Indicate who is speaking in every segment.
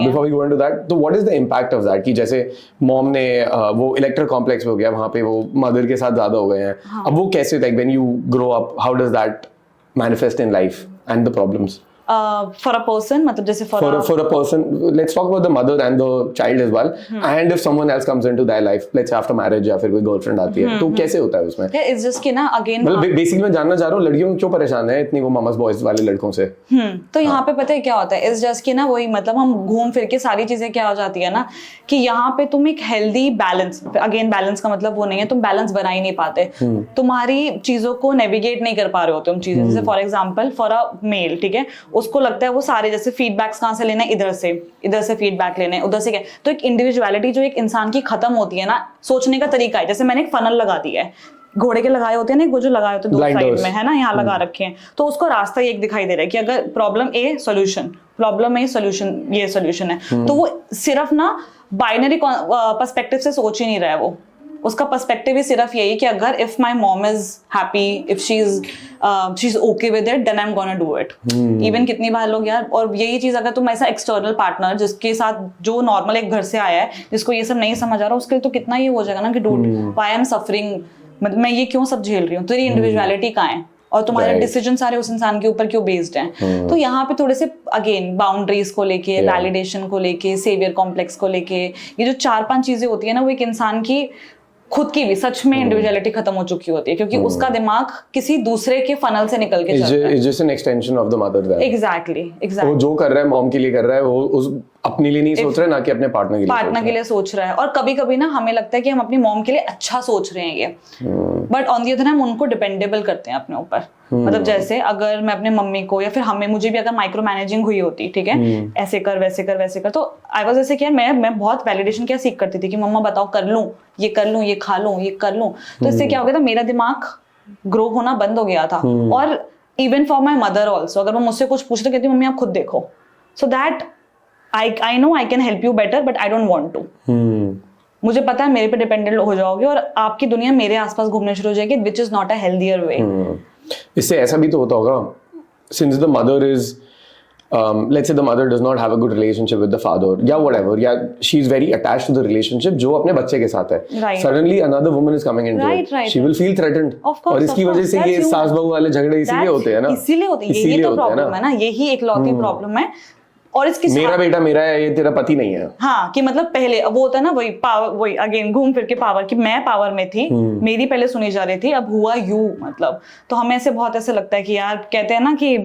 Speaker 1: before we go into that, तो what is the impact of that कि जैसे mom ने वो इलेक्ट्रल कॉम्प्लेक्स हो गया, वहाँ पे वो मदर के साथ ज्यादा हो गए हैं, अब वो कैसे, like when you grow up, how does that manifest in life and the problems?
Speaker 2: For a person, मतलब जैसे for
Speaker 1: a person, let's talk about the mother and the child as well, and if someone else comes into their life, let's say after marriage या फिर कोई girlfriend आती है, तो कैसे होता है उसमें?
Speaker 2: It's just कि ना again
Speaker 1: मतलब बेसिकली मैं जानना चाह रहा हूँ लड़कियों क्यों परेशान है इतनी वो मामास बॉयज वाले लड़कों से?
Speaker 2: तो यहाँ पे पता है क्या होता है? It's just कि ना वही मतलब हम घूम फिर के सारी चीजें क्या हो जाती है ना कि यहाँ पे तुम एक हेल्दी बैलेंस, अगेन बैलेंस का मतलब वो नहीं है तुम बैलेंस बना ही नहीं पाते, तुम्हारी चीजों को नेविगेट नहीं कर पा रहे हो तुम चीजें, जैसे for example for a mail, ठीक है, उसको लगता है वो सारे जैसे फीडबैक्स कहाँ से लेना है, इधर से फीडबैक लेने, उधर से क्या, तो एक इंडिविजुअलिटी जो एक इंसान की खत्म होती है ना, सोचने का तरीका है, जैसे मैंने एक फनल लगा दिया है, घोड़े के लगाए होते हैं ना, वो जो लगाए होते हैं दो साइड में है ना, यहाँ लगा रखे हैं, तो उसको रास्ता एक दिखाई दे रहा है कि अगर प्रॉब्लम ए सॉल्यूशन, प्रॉब्लम ए सॉल्यूशन, ये सॉल्यूशन है, तो वो सिर्फ ना बाइनरी पर्सपेक्टिव से सोच ही नहीं रहा है, वो उसका पर्सपेक्टिव ही सिर्फ यही कि अगर if my mom is happy, if she is okay with it, then I am gonna do it. Even कितनी बार लोग यार, और यही चीज अगर तुम ऐसा एक्सटर्नल पार्टनर जिसके साथ जो नॉर्मल एक घर से आया है, जिसको ये सब नहीं समझ आ रहा, उसके लिए तो कितना ये हो जाएगा ना कि dude why I am suffering, मतलब मैं ये क्यों सब झेल रही हूँ, तेरी इंडिविजुअलिटी कहाँ है और तुम्हारे डिसीजन सारे उस इंसान के ऊपर क्यों बेस्ड हैं। तो यहाँ पे थोड़े से अगेन बाउंड्रीज को लेके, वैलिडेशन को लेके, सेवियर कॉम्प्लेक्स को लेके, ये जो 4-5 चीजें होती है ना, वो एक इंसान की खुद की भी सच में इंडिविजुअलिटी खत्म हो चुकी होती है, क्योंकि उसका दिमाग किसी दूसरे के फनल से निकल के चल रहा है।
Speaker 1: It's just an extension of the mother there.
Speaker 2: Exactly.
Speaker 1: वो जो कर रहा है मॉम के लिए कर रहा है, वो उस अपने लिए नहीं सोच रहा है, ना कि अपने पार्टनर के लिए
Speaker 2: सोच रहा है। और कभी कभी ना हमें लगता है कि हम अपनी मॉम के लिए अच्छा सोच रहे हैं ये, बट ऑन दी अदर हम उनको डिपेंडेबल करते हैं अपने ऊपर। मतलब जैसे अगर मैं अपने मम्मी को या फिर हमें, मुझे भी अगर माइक्रो मैनेजिंग हुई होती, ठीक है, ऐसे कर वैसे कर वैसे कर, तो आई वाज ऐसे कि मैं बहुत वैलिडेशन क्या सीख करती थी कि मम्मा बताओ कर लूं, ये कर लूं, ये खा लूं, ये कर लूं, तो इससे क्या हो गया था, मेरा दिमाग ग्रो होना बंद हो गया था। और even for my mother also, अगर वो मुझसे कुछ पूछते कहती मम्मी आप खुद देखो, so that I know I can help you better, but I don't want to. मुझे पता है मेरे पे डिपेंडेंट हो जाओगे और आपकी दुनिया मेरे आसपास घूमने शुरू हो जाएगी, which is not a healthier way.
Speaker 1: इससे ऐसा भी तो होता होगा, since the mother is let's say the mother does not have a good relationship with the father, yeah, whatever, yeah, she's very attached to the relationship जो अपने बच्चे के साथ है, suddenly another woman is coming into it, she will feel threatened, और इसकी वजह से ये सास बहू वाले झगड़े इसीलिए होते हैं ना, इसीलिए होते हैं, यही तो प्रॉब्लम है ना, यही एक लौती प्रॉब्लम है। और इसकी मेरा बेटा मेरा है, ये तेरा पति नहीं है। हाँ, कि मतलब पहले वो होता है ना, वही पावर, वही अगेन घूम फिर के पावर, कि मैं पावर में थी, मेरी पहले सुनी जा रही थी, अब हुआ यू, मतलब तो हमें ऐसे बहुत ऐसे लगता है कि यार, कहते हैं ना कि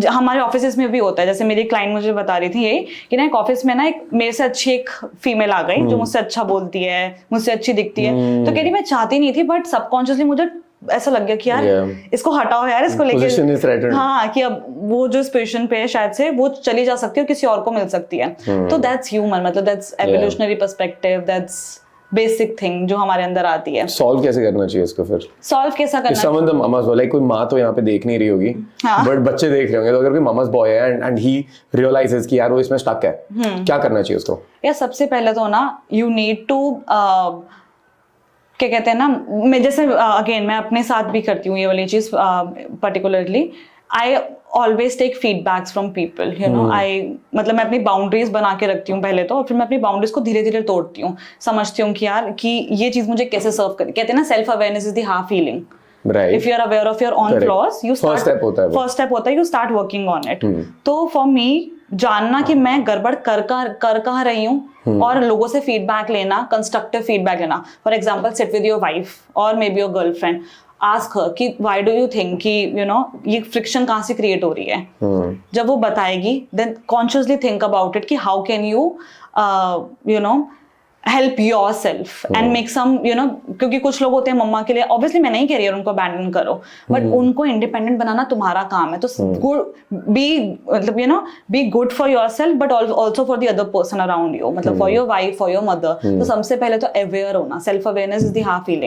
Speaker 1: हमारे ऑफिस में भी होता है, जैसे मेरी क्लाइंट मुझे बता रही थी यही कि ना, एक ऑफिस में ना एक मेरे से अच्छी एक फीमेल आ गई जो मुझसे अच्छा बोलती है, मुझसे अच्छी दिखती है, तो कह रही मैं चाहती नहीं थी, बट सबकॉन्शियसली मुझे ऐसा लग गया कि यार इसको हटाओ यार, इसको लेके, हाँ, कि अब वो जो पोजीशन पे है शायद से वो चली जा सकती है और किसी और को मिल सकती है। तो दैट्स ह्यूमन, मतलब that's evolutionary perspective, that's basic thing जो हमारे अंदर आती है। सॉल्व कैसे करना चाहिए इसको फिर? सॉल्व कैसा करना चाहिए? Someone the Mama's boy, like कोई माँ तो यहाँ पे देख नहीं रही होगी, बट बच्चे देख रहे होंगे, तो अगर कोई ममास बॉय है एंड ही रियलाइजेस कि यार वो इसमें स्टक है, क्या करना चाहिए उसको? यार सबसे पहले तो ना, यू नीड टू, क्या कहते हैं ना, मैं जैसे अगेन मैं अपने साथ भी करती हूँ ये वाली चीज particularly, I always take feedbacks from people, you know, मतलब मैं अपनी बाउंड्रीज बना के रखती हूँ पहले तो, और फिर मैं अपनी बाउंड्रीज को धीरे धीरे तोड़ती हूँ, समझती हूँ कि यार कि ये चीज मुझे कैसे सर्व करे। कहते हैं ना, self awareness is the half healing. Right. If you are aware of your own flaws, you start. First step होता है you start working on it. तो for me जानना कि मैं गड़बड़ कर कहाँ रही हूँ, और लोगों से फीडबैक लेना, कंस्ट्रक्टिव फीडबैक लेना। For example sit with your wife और maybe your girlfriend, ask her कि व्हाई डू यू थिंक कि यू नो ये फ्रिक्शन कहाँ से क्रिएट हो रही है। जब वो बताएगी, then consciously think about it कि how can you you know help yourself and make some, you know, क्योंकि कुछ लोग होते हैं मम्मा के लिए, obviously मैं नहीं कह रही उनको abandon करो, but उनको independent बनाना तुम्हारा काम है, तो be, मतलब you know, be good for yourself but also for the other person around you, मतलब for your wife, for your mother। तो सबसे पहले तो aware होना, self awareness is the half healing।